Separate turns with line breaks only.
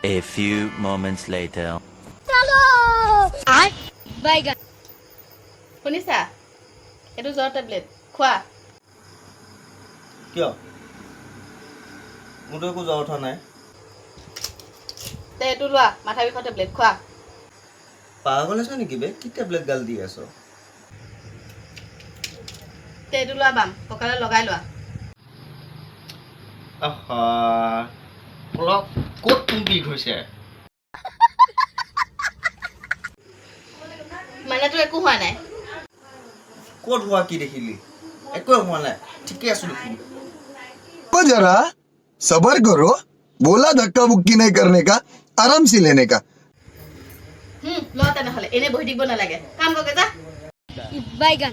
A few moments later.
বাইগান
শুনিছা এইটো জ্বৰ টেবলেট খোৱা
কিয় মোৰতো একো জ্বৰ উঠা নাই
তে এইটো লোৱা মাথা বিষৰ টেবলেট খোৱা
পাগল আছ নেকি বে কি টেবলেট গাল দি আছ
তে এইটো লোৱা বাম কঁকালে লগাই লোৱা
আহা অলপ ক'ত কমপ্লিট হৈছে
মানেতো একো হোৱা নাই
ক'ত হোৱা কি দেখিলি একোৱে হোৱা নাই ঠিকে আছো দেখোন
तो जरा सबर करो बोला धक्का बुक्की नहीं करने का आराम से लेने का
লোৱা তেনেহ'লে এনেই বহি থাকিব নালাগে কাম কৰকে যা
বাইগান